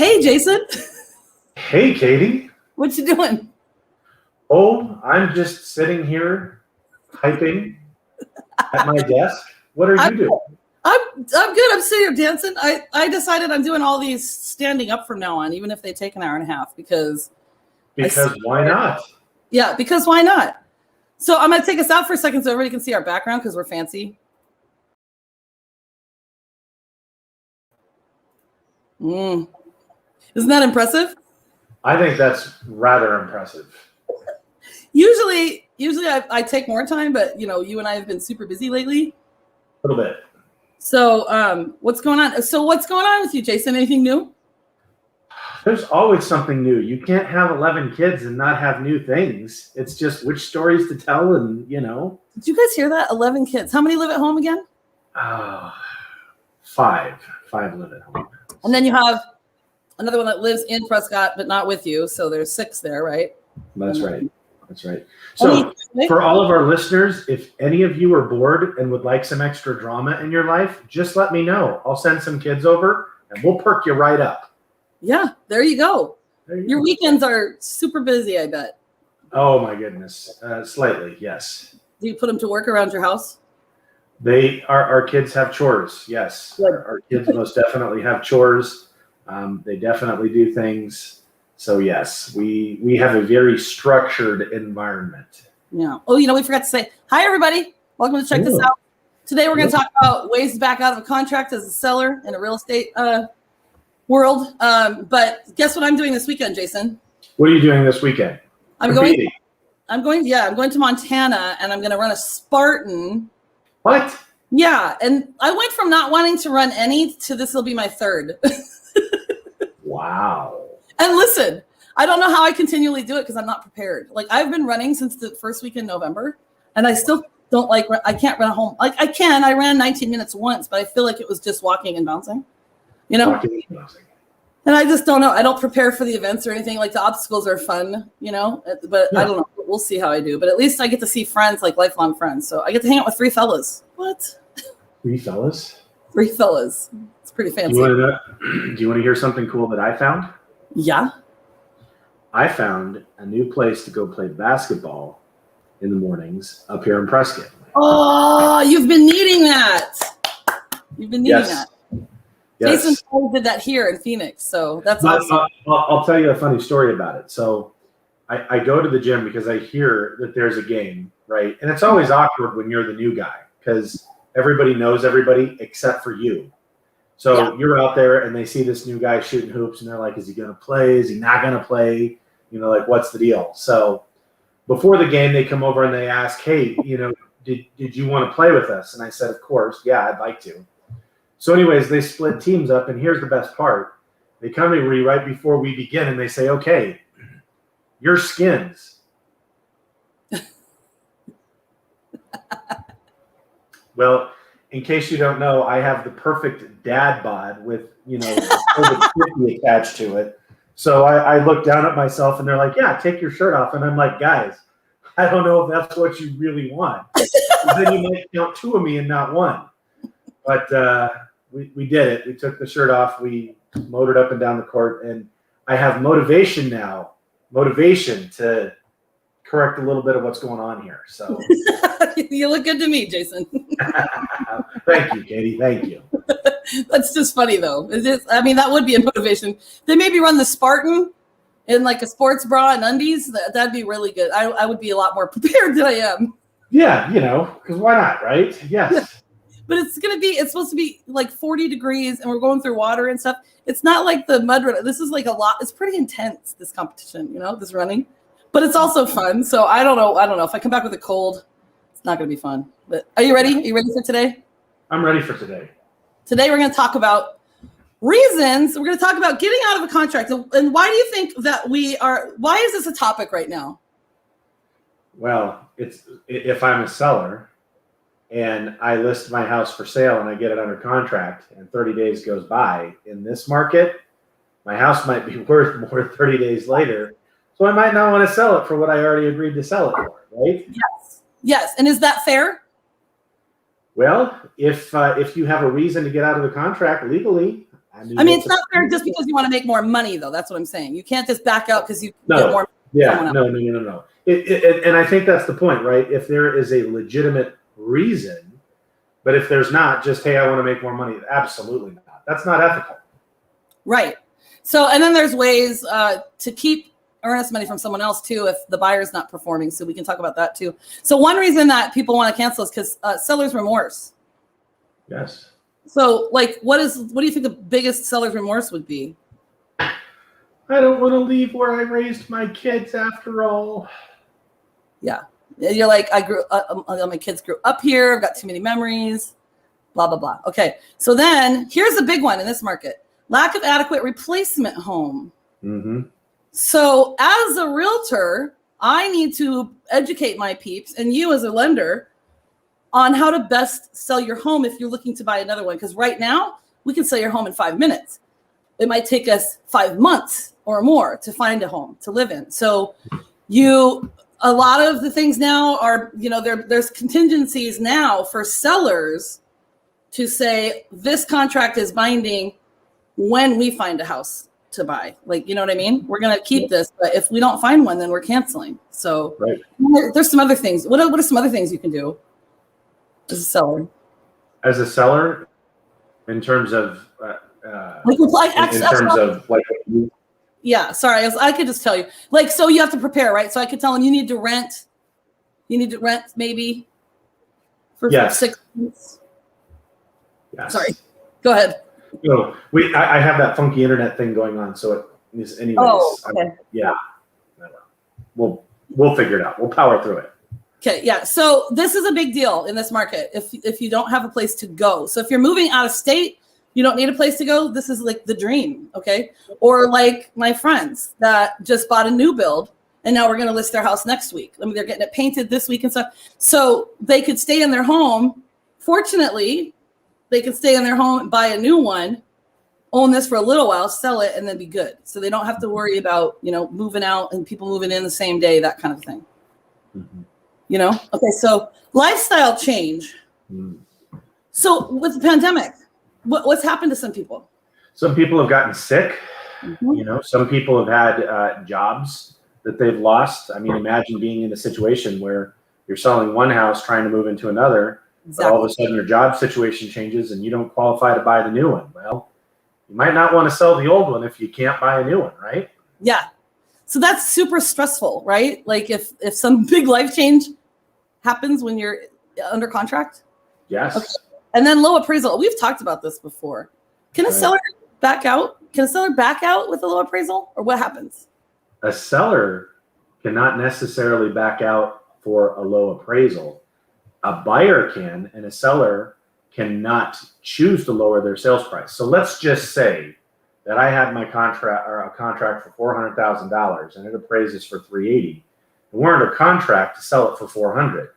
Hey, Jason. Hey, Katie. What you doing? Oh, I'm just sitting here typing at my desk. What are you doing? I'm good. I'm sitting here dancing. I decided I'm doing all these standing up from now on, even if they take an hour and a half, because why not? Yeah, because why not? So I'm going to take us out for a second so everybody can see our background because we're fancy. Isn't that impressive? I think that's rather impressive. Usually I take more time, but you and I have been super busy lately. A little bit. So what's going on? So what's going on with you, Jason? Anything new? There's always something new. You can't have 11 kids and not have new things. It's just which stories to tell and, Did you guys hear that? 11 kids. How many live at home again? 5 live at home. And then you have another one that lives in Prescott, but not with you. So there's 6 there, right? That's right. So for all of our listeners, if any of you are bored and would like some extra drama in your life, just let me know. I'll send some kids over and we'll perk you right up. Yeah, there you go. Your weekends are super busy, I bet. Oh my goodness. Slightly, yes. Do you put them to work around your house? Our kids have chores. Yes. Our kids most definitely have chores. They definitely do things. So yes, we have a very structured environment. Yeah. Oh, we forgot to say hi, everybody. Welcome to check this out. Today we're going to talk about ways to back out of a contract as a seller in a real estate world. But guess what I'm doing this weekend, Jason? What are you doing this weekend? I'm going to Montana, and I'm going to run a Spartan. What? Yeah, and I went from not wanting to run any to this will be my third. Wow. And listen, I don't know how I continually do it because I'm not prepared. Like, I've been running since the first week in November, and I still don't I can't run home. Like, I ran 19 minutes once, but I feel like it was just walking and bouncing, Walking and bouncing. And I just don't know. I don't prepare for the events or anything. Like, the obstacles are fun, but yeah. I don't know. We'll see how I do. But at least I get to see friends, like lifelong friends. So I get to hang out with 3 fellas. What? 3 fellas? 3 fellas. It's pretty fancy. Do you want to hear something cool that I found? Yeah. I found a new place to go play basketball in the mornings up here in Prescott. Oh, you've been needing that. Yes. Jason did that here in Phoenix, so that's awesome. I'll tell you a funny story about it. So I go to the gym because I hear that there's a game, right? And it's always awkward when you're the new guy because everybody knows everybody except for you. So you're out there and they see this new guy shooting hoops and they're like, is he going to play? Is he not going to play? What's the deal? So before the game, they come over and they ask, hey, did you want to play with us? And I said, of course. Yeah, I'd like to. So anyways, they split teams up. And here's the best part. They come to me right before we begin and they say, okay, your skins. Well, in case you don't know, I have the perfect dad bod with, COVID 50 attached to it. So I look down at myself and they're like, yeah, take your shirt off. And I'm like, guys, I don't know if that's what you really want. Then you might count 2 of me and not 1. But we did it. We took the shirt off. We motored up and down the court. And I have motivation to correct a little bit of what's going on here. So you look good to me, Jason. Thank you, Katie. Thank you. That's just funny, though. That would be a motivation. They maybe run the Spartan in like a sports bra and undies. That'd be really good. I would be a lot more prepared than I am. Yeah, because why not, right? Yes. Yeah. But it's supposed to be like 40 degrees and we're going through water and stuff. It's not like the mud run. This is like a lot. It's pretty intense, this competition, this running. But it's also fun. So I don't know. If I come back with a cold, it's not going to be fun. But are you ready? Are you ready for today? I'm ready for today. Today we're going to talk about reasons. We're going to talk about getting out of a contract. And why do you think that why is this a topic right now? Well, if I'm a seller and I list my house for sale and I get it under contract and 30 days goes by in this market, my house might be worth more 30 days later. So I might not want to sell it for what I already agreed to sell it for, right? Yes. And is that fair? Well, if you have a reason to get out of the contract legally, I mean, it's not fair just because you want to make more money, though. That's what I'm saying. You can't just back out because you get more. Yeah, no. And I think that's the point, right? If there is a legitimate reason, but if there's not, just, hey, I want to make more money. Absolutely not. That's not ethical. Right. So, and then there's ways to keep earnest money from someone else too if the buyer's not performing. So we can talk about that too. So one reason that people want to cancel is because seller's remorse. Yes. So, like, what do you think the biggest seller's remorse would be? I don't want to leave where I raised my kids after all. Yeah. You're like, my kids grew up here. I've got too many memories, blah, blah, blah. Okay. So then here's a big one in this market. Lack of adequate replacement home. Mm-hmm. So as a realtor, I need to educate my peeps and you as a lender on how to best sell your home if you're looking to buy another one. Because right now, we can sell your home in 5 minutes. It might take us 5 months or more to find a home to live in. So a lot of the things now are, there's contingencies now for sellers to say this contract is binding when we find a house to buy. Like, you know what I mean? We're going to keep this, but if we don't find one, then we're canceling. So there's some other things. What are some other things you can do as a seller? As a seller, in terms of yeah, sorry, I could just tell you, like, so you have to prepare, right? So I could tell them you need to rent maybe for 6 months. Yes. Sorry, go ahead. No, I have that funky internet thing going on, so it is anyways. Oh, okay. We'll figure it out. We'll power through it. Okay, yeah. So this is a big deal in this market if you don't have a place to go. So if you're moving out of state, you don't need a place to go. This is like the dream, okay? Or like my friends that just bought a new build and now we're going to list their house next week. I mean, they're getting it painted this week and stuff. So they could stay in their home. Fortunately, they could stay in their home, buy a new one, own this for a little while, sell it, and then be good. So they don't have to worry about, moving out and people moving in the same day, that kind of thing. Mm-hmm. Okay, so lifestyle change. Mm. So with the pandemic, what's happened to some people? Some people have gotten sick. Mm-hmm. Some people have had jobs that they've lost. I mean, imagine being in a situation where you're selling one house, trying to move into another, exactly. But all of a sudden your job situation changes and you don't qualify to buy the new one. Well, you might not want to sell the old one if you can't buy a new one, right? Yeah. So that's super stressful, right? Like if some big life change happens when you're under contract. Yes. Okay. And then low appraisal. We've talked about this before. Can a seller back out? Can a seller back out with a low appraisal, or what happens? A seller cannot necessarily back out for a low appraisal. A buyer can, and a seller cannot choose to lower their sales price. So let's just say that I had my contract or a contract for $400,000 and it appraises for $380,000. And we're under contract to sell it for $400,000.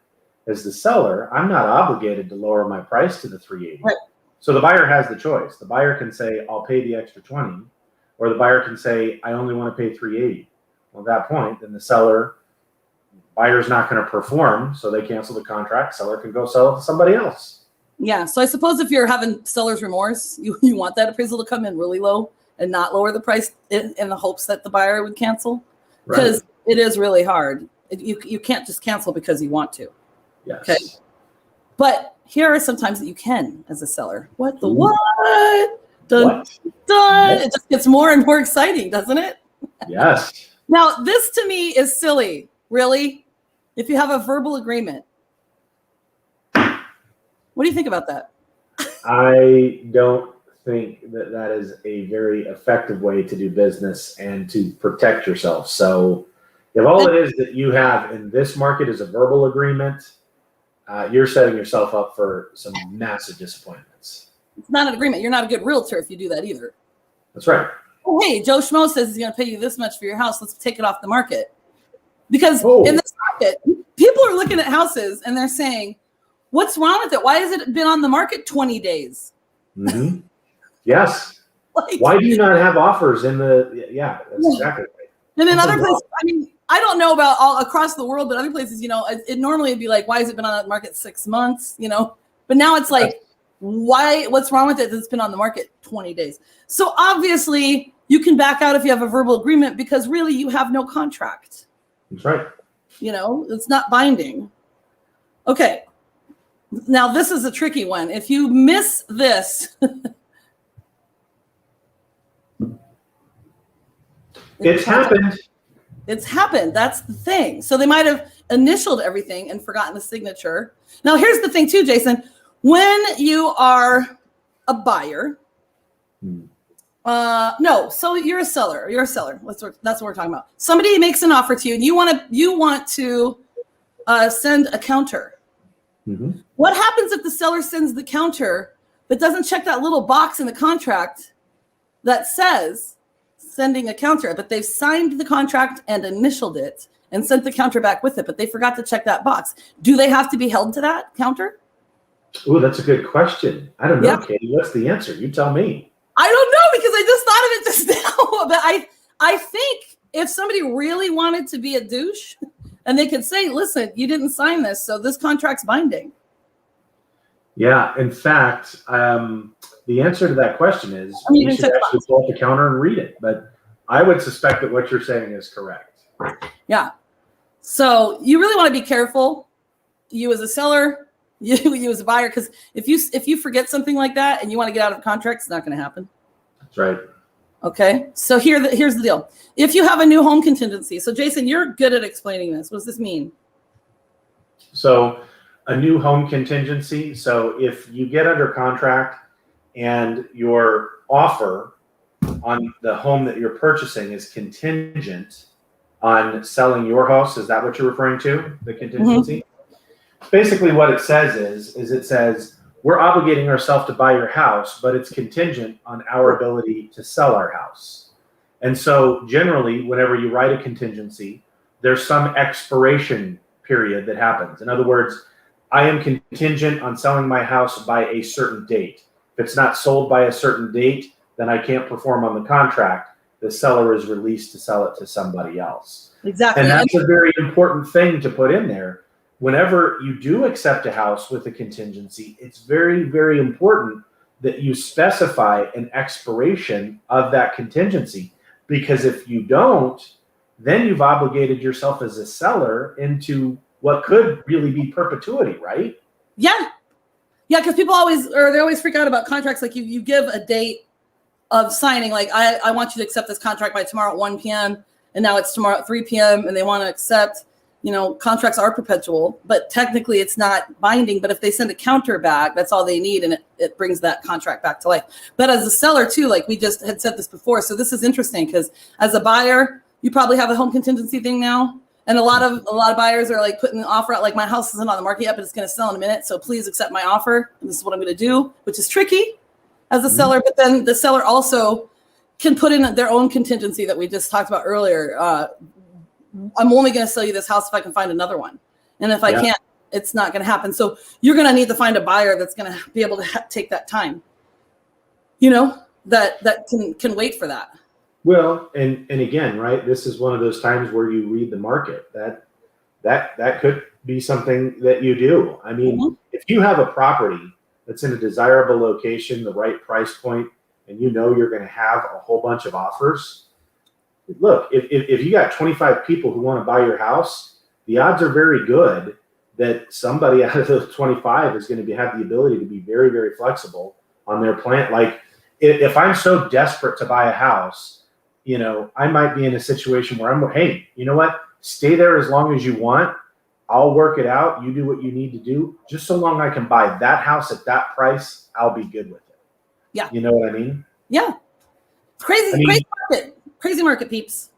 As the seller, I'm not obligated to lower my price to the $380,000. Right. So the buyer has the choice. The buyer can say, I'll pay the extra $20,000, or the buyer can say, I only want to pay $380,000. Well, at that point, then the buyer's not going to perform, so they cancel the contract. Seller can go sell it to somebody else. Yeah. So I suppose if you're having seller's remorse, you want that appraisal to come in really low and not lower the price in the hopes that the buyer would cancel, because it is really hard. You can't just cancel because you want to. Yes. Okay. But here are some times that you can as a seller. What the what? Dun, dun. It just gets more and more exciting, doesn't it? Yes. Now, this to me is silly. Really? If you have a verbal agreement. What do you think about that? I don't think that is a very effective way to do business and to protect yourself. So if all it is that you have in this market is a verbal agreement, you're setting yourself up for some massive disappointments. It's not an agreement. You're not a good realtor if you do that either. That's right. Oh, hey, Joe Schmo says he's going to pay you this much for your house. Let's take it off the market. Because in this market, people are looking at houses and they're saying, what's wrong with it? Why has it been on the market 20 days? Mm-hmm. Yes. Why do you not have offers in the, that's exactly right. And in other places, I mean, I don't know about all across the world, but other places, it normally would be like, why has it been on the market 6 months? But now it's like, What's wrong with it that's been on the market 20 days? So obviously you can back out if you have a verbal agreement because really you have no contract. That's right. It's not binding. Okay. Now this is a tricky one. If you miss this, it's happened. It's happened. That's the thing. So they might have initialed everything and forgotten the signature. Now here's the thing too, Jason. When you are a buyer, no, so you're a seller. That's what we're talking about. Somebody makes an offer to you, and you want to send a counter. Mm-hmm. What happens if the seller sends the counter but doesn't check that little box in the contract that says sending a counter, but they've signed the contract and initialed it and sent the counter back with it, but they forgot to check that box? Do they have to be held to that counter? Oh, that's a good question. I don't know, Yeah. Katie. What's the answer? You tell me. I don't know because I just thought of it just now. But I think if somebody really wanted to be a douche and they could say, listen, you didn't sign this, so this contract's binding. Yeah. In fact, the answer to that question is you should actually pull up the counter and read it. But I would suspect that what you're saying is correct. Yeah. So you really want to be careful. You as a seller, you as a buyer, because if you forget something like that and you want to get out of a contract, it's not going to happen. That's right. Okay. So here's the deal. If you have a new home contingency, so Jason, you're good at explaining this. What does this mean? So a new home contingency. So if you get under contract and your offer on the home that you're purchasing is contingent on selling your house, is that what you're referring to? The contingency? Mm-hmm. Basically what it says is it says we're obligating ourselves to buy your house, but it's contingent on our ability to sell our house. And so generally, whenever you write a contingency, there's some expiration period that happens. In other words, I am contingent on selling my house by a certain date. If it's not sold by a certain date, then I can't perform on the contract. The seller is released to sell it to somebody else. Exactly. And that's a very important thing to put in there. Whenever you do accept a house with a contingency, it's very, very important that you specify an expiration of that contingency. Because if you don't, then you've obligated yourself as a seller into what could really be perpetuity, right? Yeah. Yeah, because they always freak out about contracts. Like you give a date of signing, like I want you to accept this contract by tomorrow at 1 p.m. and now it's tomorrow at 3 p.m. and they want to accept. Contracts are perpetual, but technically it's not binding. But if they send a counter back, that's all they need, and it brings that contract back to life. But as a seller too, like we just had said this before, so this is interesting because as a buyer, you probably have a home contingency thing now, and a lot of buyers are like putting an offer out, like my house isn't on the market yet, but it's going to sell in a minute, so please accept my offer. And this is what I'm going to do, which is tricky as a seller. But then the seller also can put in their own contingency that we just talked about earlier. I'm only going to sell you this house if I can find another one. And if I can't, it's not going to happen. So you're going to need to find a buyer that's going to be able to take that time, that can wait for that. Well, and again, right, this is one of those times where you read the market. That could be something that you do. I mean, if you have a property that's in a desirable location, the right price point, and you're going to have a whole bunch of offers, look, if you got 25 people who want to buy your house, the odds are very good that somebody out of those 25 is going to have the ability to be very, very flexible on their plan. Like if I'm so desperate to buy a house, I might be in a situation where hey, you know what? Stay there as long as you want. I'll work it out. You do what you need to do. Just so long I can buy that house at that price, I'll be good with it. Yeah. You know what I mean? Yeah. Crazy market. Crazy market, peeps.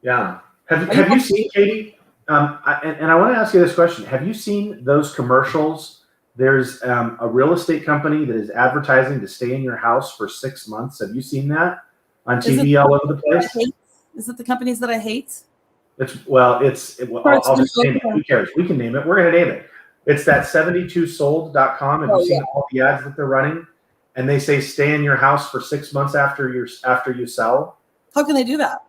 Yeah. Have you seen, Katie? And I want to ask you this question. Have you seen those commercials? There's a real estate company that is advertising to stay in your house for 6 months. Have you seen that on TV all over the place? Is it the companies that I hate? I'll just name it. Who cares? We can name it. We're going to name it. It's that 72sold.com. Have you seen all the ads that they're running? And they say stay in your house for 6 months after you sell. How can they do that?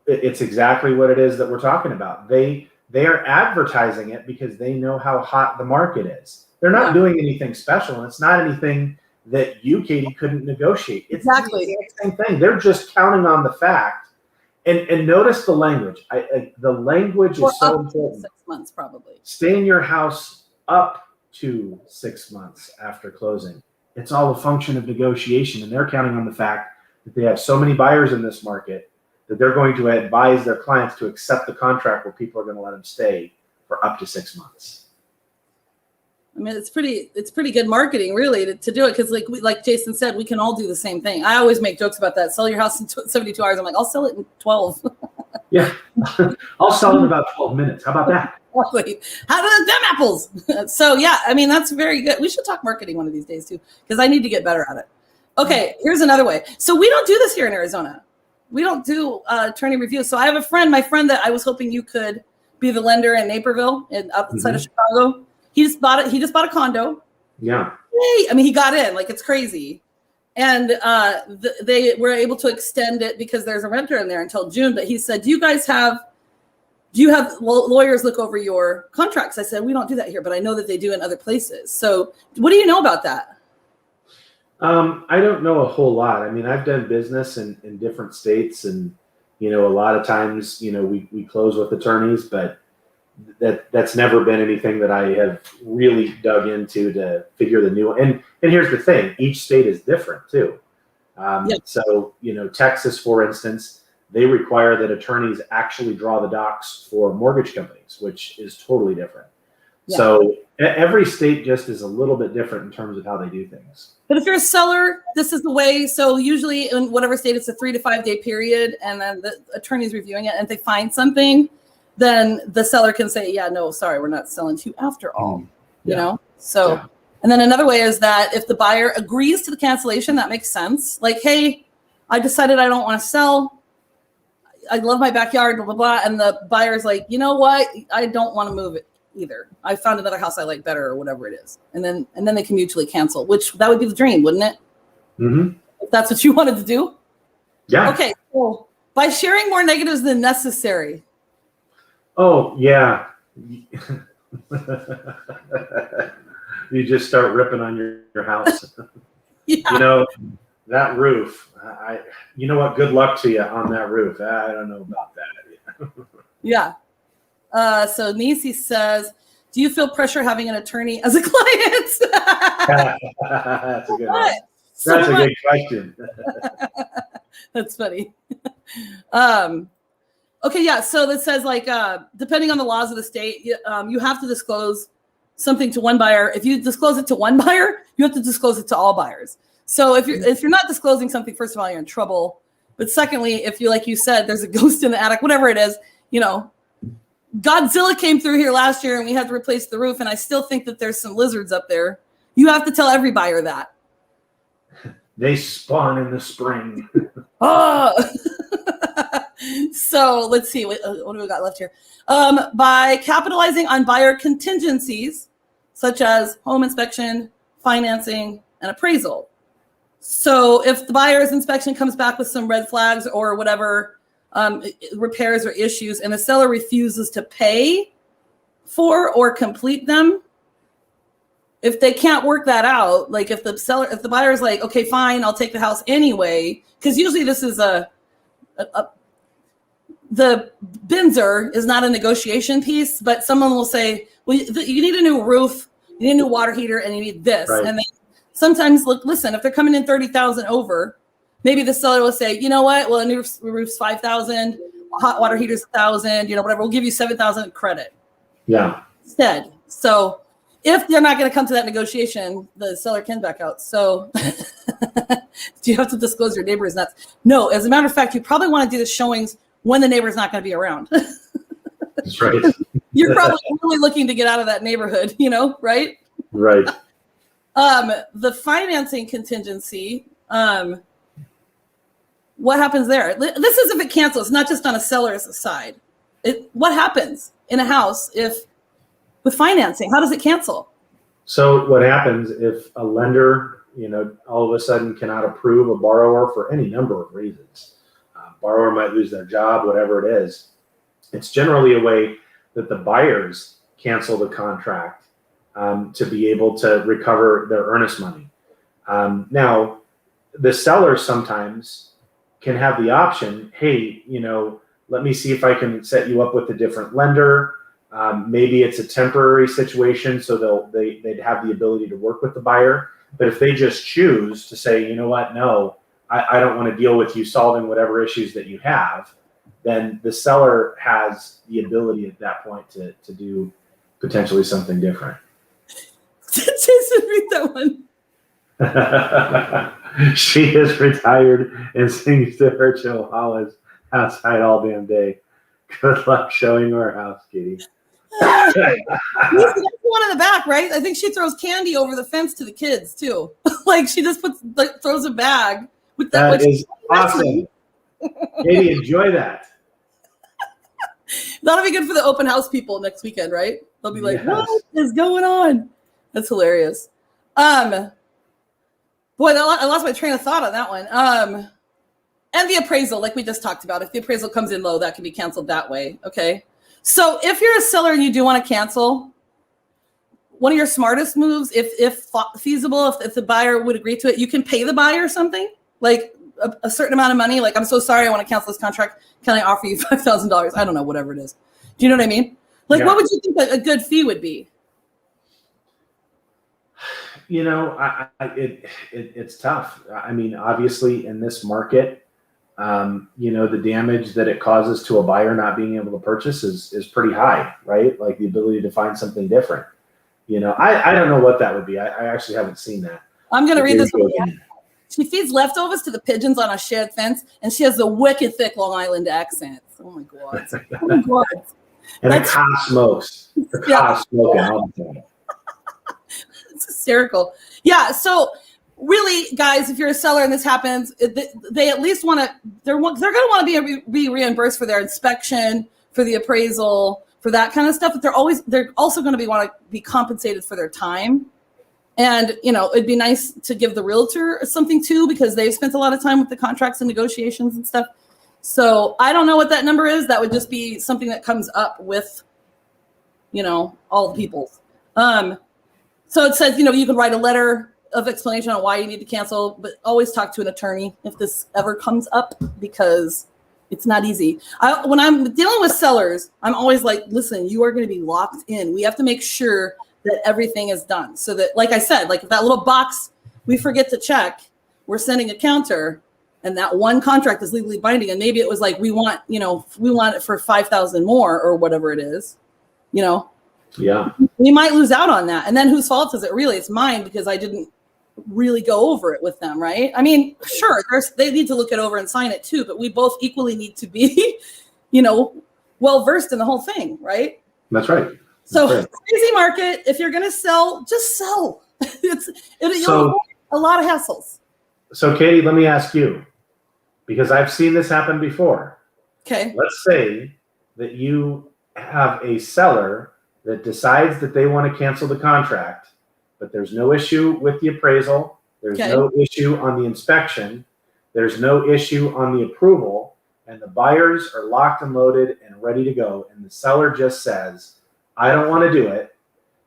It's exactly what it is that we're talking about. They are advertising it because they know how hot the market is. They're not doing anything special. And it's not anything that you, Katie, couldn't negotiate. It's Exactly the exact same thing. They're just counting on the fact. And notice the language. The language is so important. 6 months, probably. Stay in your house up to 6 months after closing. It's all a function of negotiation, and they're counting on the fact that they have so many buyers in this market that they're going to advise their clients to accept the contract where people are going to let them stay for up to 6 months. I mean, it's pretty good marketing, really, to do it, because like Jason said, we can all do the same thing. I always make jokes about that. Sell your house in 72 hours. I'm like, I'll sell it in 12. Yeah, I'll sell it in about 12 minutes. How about that? Exactly. How do them apples? So yeah, I mean, that's very good. We should talk marketing one of these days too, because I need to get better at it. Okay, here's another way. So we don't do this here in Arizona. We don't do attorney reviews. So I have a friend, my friend that I was hoping you could be the lender in Naperville, outside of Chicago. He just bought it. He just bought a condo. Yeah. I mean, he got in, like, it's crazy. And they were able to extend it because there's a renter in there until June. But he said, do you have lawyers look over your contracts? I said, we don't do that here, but I know that they do in other places. So what do you know about that? I don't know a whole lot. I mean, I've done business in different states, and, a lot of times, we close with attorneys, but that's never been anything that I have really dug into to figure the new. And here's the thing: each state is different too. So, Texas, for instance, they require that attorneys actually draw the docs for mortgage companies, which is totally different. Yeah. So every state just is a little bit different in terms of how they do things. But if you're a seller, this is the way. So usually in whatever state, it's a 3 to 5 day period, and then the attorney's reviewing it. And if they find something, then the seller can say, yeah, no, sorry, we're not selling to you after all, So, yeah. And then another way is that if the buyer agrees to the cancellation, that makes sense. Like, hey, I decided I don't want to sell. I love my backyard, blah, blah, blah. And the buyer's like, you know what? I don't want to move it either. I found another house I like better, or whatever it is. And then they can mutually cancel, which that would be the dream, wouldn't it? Mm-hmm. If that's what you wanted to do. Yeah. Okay. So by sharing more negatives than necessary. Oh, yeah. You just start ripping on your house. Yeah. That roof. You know what? Good luck to you on that roof. I don't know about that. Yeah. So Nisi says, do you feel pressure having an attorney as a client? That's a good one. That's a good question. That's funny. Okay, yeah. So that says, like, depending on the laws of the state, you have to disclose something to one buyer. If you disclose it to one buyer, you have to disclose it to all buyers. So if you're not disclosing something, first of all, you're in trouble. But secondly, if you, like you said, there's a ghost in the attic, whatever it is, Godzilla came through here last year and we had to replace the roof, and I still think that there's some lizards up there. You have to tell every buyer that. They spawn in the spring. Oh. So let's see. What do we got left here? By capitalizing on buyer contingencies, such as home inspection, financing, and appraisal. So if the buyer's inspection comes back with some red flags or whatever, repairs or issues, and the seller refuses to pay for or complete them, if they can't work that out, like if the buyer's like, okay, fine, I'll take the house anyway, because usually this is the Binzer is not a negotiation piece, but someone will say, well, you need a new roof, you need a new water heater, and you need this. Right. And then sometimes, listen, if they're coming in 30,000 over, maybe the seller will say, you know what? Well, a new roof's 5,000, hot water heater's 1,000, whatever. We'll give you 7,000 credit. Yeah. Instead. So if they're not going to come to that negotiation, the seller can back out. So do you have to disclose your neighbor is nuts? No. As a matter of fact, you probably want to do the showings when the neighbor's not going to be around. That's right. You're probably really looking to get out of that neighborhood, right? Right. The financing contingency, what happens there? This is if it cancels, not just on a seller's side. What happens in a house with financing? How does it cancel? So what happens if a lender, all of a sudden cannot approve a borrower for any number of reasons? Borrower might lose their job, whatever it is. It's generally a way that the buyers cancel the contract to be able to recover their earnest money. Now, the seller sometimes can have the option, hey, let me see if I can set you up with a different lender. Maybe it's a temporary situation, so they'd have the ability to work with the buyer. But if they just choose to say, you know what, no, I don't want to deal with you solving whatever issues that you have, then the seller has the ability at that point to do potentially something different. Jason, read that one. She is retired and sings to her chihuahuas outside all damn day. Good luck showing her house, Kitty. That's the one in the back, right? I think she throws candy over the fence to the kids too. Like she just throws a bag with that. That is awesome. Katie, enjoy that. That'll be good for the open house people next weekend, right? They'll be like, Yes. "What is going on?" That's hilarious. Boy, I lost my train of thought on that one. And the appraisal, like we just talked about, if the appraisal comes in low, that can be canceled that way. Okay. So if you're a seller and you do want to cancel, one of your smartest moves, if feasible, if the buyer would agree to it, you can pay the buyer something, like a certain amount of money. Like, I'm so sorry, I want to cancel this contract. Can I offer you $5,000? I don't know, whatever it is. Do you know what I mean? Like, What would you think a good fee would be? It's tough. I mean, obviously in this market, the damage that it causes to a buyer not being able to purchase is pretty high, right? Like the ability to find something different. I don't know what that would be. I actually haven't seen that. I'm going to read this one. She feeds leftovers to the pigeons on a shared fence, and she has the wicked thick Long Island accent. Oh my God. Oh my God. And a car smokes. The car smoking all the time. It's hysterical. Yeah. So really, guys, if you're a seller and this happens, they at least want to. They're going to want to be reimbursed for their inspection, for the appraisal, for that kind of stuff. But they're also going to want to be compensated for their time. And it'd be nice to give the realtor something too, because they've spent a lot of time with the contracts and negotiations and stuff. So I don't know what that number is. That would just be something that comes up with, all the people's. So it says, you can write a letter of explanation on why you need to cancel, but always talk to an attorney if this ever comes up, because it's not easy. When I'm dealing with sellers, I'm always like, listen, you are going to be locked in. We have to make sure that everything is done so that, like I said, like if that little box we forget to check, we're sending a counter, and that one contract is legally binding. And maybe it was like, we want it for 5,000 more or whatever it is, Yeah. We might lose out on that. And then whose fault is it really? It's mine, because I didn't really go over it with them, right? I mean, sure, they need to look it over and sign it too, but we both equally need to be, well-versed in the whole thing, right? That's right. So crazy market. If you're going to sell, just sell. You'll avoid a lot of hassles. So Katie, let me ask you, because I've seen this happen before. Okay. Let's say that you have a seller that decides that they want to cancel the contract, but there's no issue with the appraisal. There's no issue on the inspection. There's no issue on the approval, and the buyers are locked and loaded and ready to go. And the seller just says, I don't want to do it.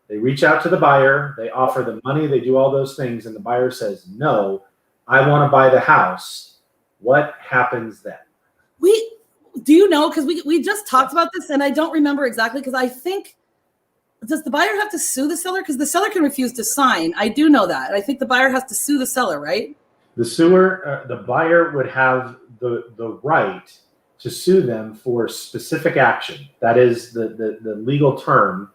They reach out to the buyer, they offer the money, they do all those things, and the buyer says, no, I want to buy the house. What happens then? Do you know, because we just talked about this, and I don't remember exactly, because I think, does the buyer have to sue the seller? Because the seller can refuse to sign. I do know that. I think the buyer has to sue the seller, right? The buyer would have the right to sue them for specific action. That is the legal term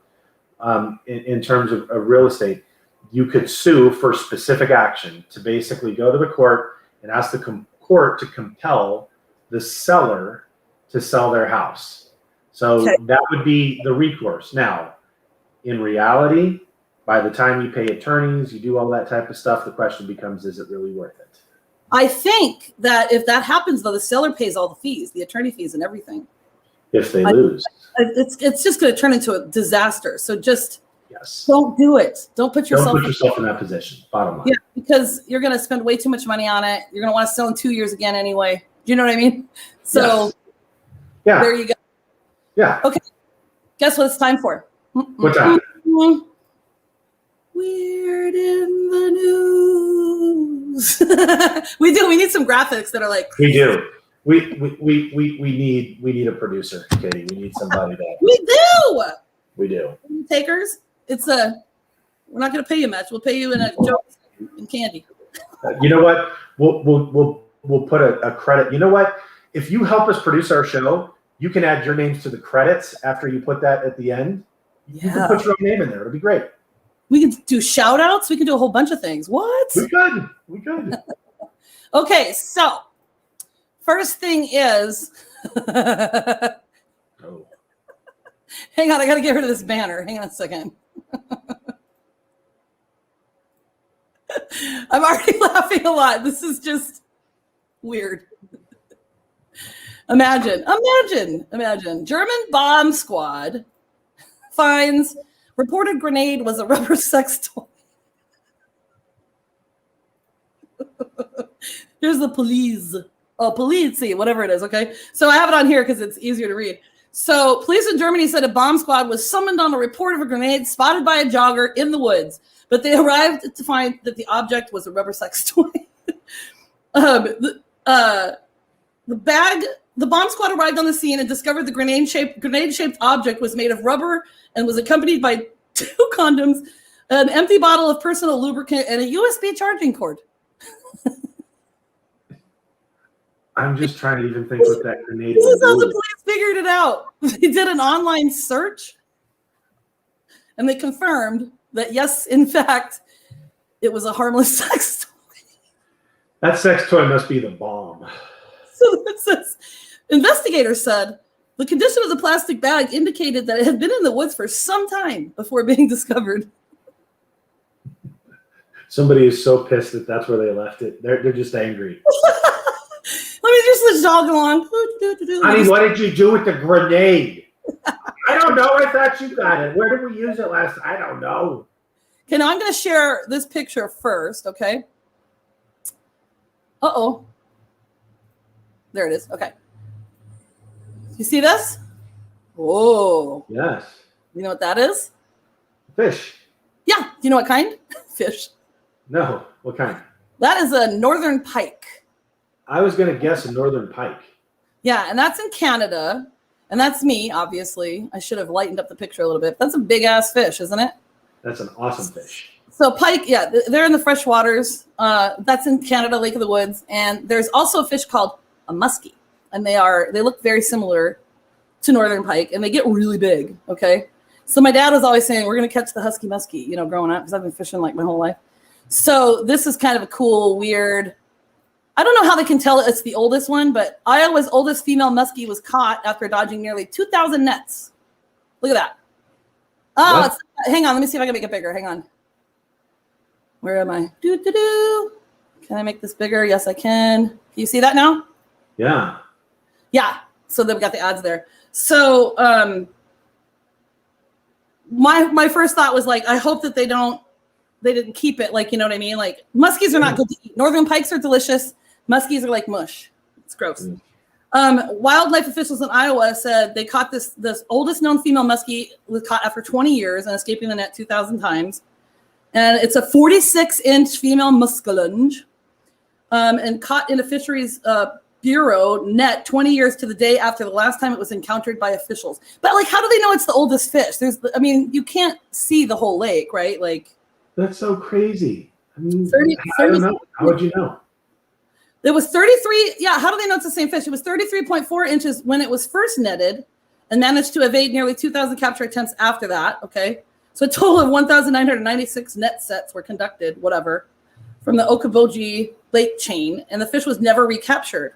in terms of real estate. You could sue for specific action, to basically go to the court and ask the court to compel the seller to sell their house. So that would be the recourse. Now, in reality, by the time you pay attorneys, you do all that type of stuff, the question becomes, is it really worth it? I think that if that happens, though, the seller pays all the fees, the attorney fees and everything. If they lose. It's just going to turn into a disaster. So just Yes. Don't do it. Don't put yourself in that position. Bottom line. Yeah, because you're going to spend way too much money on it. You're going to want to sell in 2 years again anyway. Do you know what I mean? So there you go. Yeah. Okay. Guess what it's time for? What time? Weird in the news. We do. We need some graphics that are like. We do. We need a producer, Katie. We need somebody that. We do. We do. Takers. We're not going to pay you much. We'll pay you in a joke and candy. You know what? We'll put a credit. You know what? If you help us produce our show, you can add your names to the credits after you put that at the end. You can put your own name in there. It'll be great. We can do shout outs. We can do a whole bunch of things. What? We could. Okay, so first thing is, hang on, I got to get rid of this banner. Hang on a second. I'm already laughing a lot. This is just weird. Imagine. German bomb squad finds reported grenade was a rubber sex toy. Here's the police. Oh, police, whatever it is, okay? So I have it on here because it's easier to read. So police in Germany said a bomb squad was summoned on a report of a grenade spotted by a jogger in the woods, but they arrived to find that the object was a rubber sex toy. The bomb squad arrived on the scene and discovered the grenade-shaped object was made of rubber and was accompanied by 2 condoms, an empty bottle of personal lubricant, and a USB charging cord. I'm just trying to even think what that grenade This is how the was. police figured it out. They did an online search, and they confirmed that, yes, in fact, it was a harmless sex toy. That sex toy must be the bomb. So it says, investigators said the condition of the plastic bag indicated that it had been in the woods for some time before being discovered. Somebody is so pissed that that's where they left it. They're just angry. Let me just jog along. Honey, what did you do with the grenade? I don't know. I thought you got it. Where did we use it last? I don't know. Okay, now I'm going to share this picture first, okay? Uh-oh. There it is. Okay. You see this? Whoa. Yes. You know what that is? Fish. Yeah. Do you know what kind? Fish. No. What kind? That is a northern pike. I was going to guess a northern pike. Yeah, and that's in Canada. And that's me, obviously. I should have lightened up the picture a little bit. That's a big-ass fish, isn't it? That's an awesome fish. So pike, yeah, they're in the fresh waters. That's in Canada, Lake of the Woods. And there's also a fish called a muskie. And they look very similar to northern pike. And they get really big, okay? So my dad was always saying, we're going to catch the husky muskie, growing up, because I've been fishing like my whole life. So this is kind of a cool, weird... I don't know how they can tell it's the oldest one, but Iowa's oldest female muskie was caught after dodging nearly 2,000 nets. Look at that. Oh, hang on. Let me see if I can make it bigger. Hang on. Where am I? Can I make this bigger? Yes, I can. Can you see that now? Yeah. Yeah. So they've got the odds there. So my first thought was like, I hope that they didn't keep it. Like, you know what I mean? Like muskies are not good to eat. Northern pikes are delicious. Muskies are like mush. It's gross. Wildlife officials in Iowa said they caught this oldest known female muskie was caught after 20 years and escaping the net 2,000 times. And it's a 46-inch female muskellunge and caught in a fisheries bureau net 20 years to the day after the last time it was encountered by officials. But like, how do they know it's the oldest fish? You can't see the whole lake, right? Like, that's so crazy. I mean, I don't know. How would you know? It was 33. Yeah, how do they know it's the same fish? It was 33.4 inches when it was first netted and managed to evade nearly 2,000 capture attempts after that. Okay. So a total of 1,996 net sets were conducted, from the Okoboji Lake chain, and the fish was never recaptured.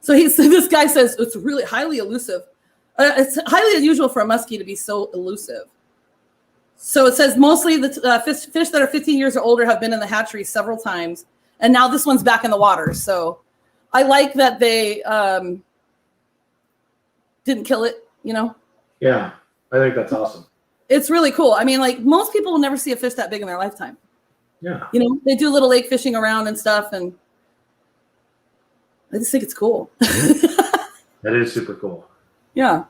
So this guy says it's really highly elusive. It's highly unusual for a muskie to be so elusive. So it says mostly the fish that are 15 years or older have been in the hatchery several times. And now this one's back in the water. So I like that they didn't kill it, Yeah, I think that's awesome. It's really cool. I mean, like most people will never see a fish that big in their lifetime. Yeah. They do little lake fishing around and stuff. And I just think it's cool. That is super cool. Yeah.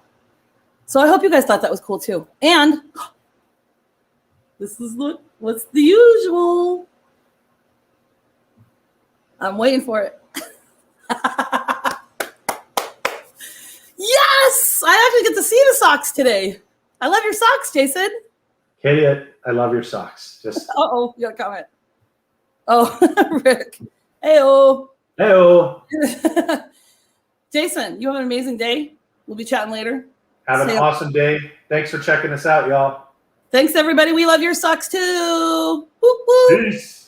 So I hope you guys thought that was cool too. And This is what's the usual. I'm waiting for it. Yes! I actually get to see the socks today. I love your socks, Jason. Katie, I love your socks. Just Uh-oh, you got a comment. Oh, Rick. Hey-oh. Hey-oh. Jason, you have an amazing day. We'll be chatting later. Have an awesome day. Thanks for checking us out, y'all. Thanks, everybody. We love your socks, too. Woo, woo. Peace.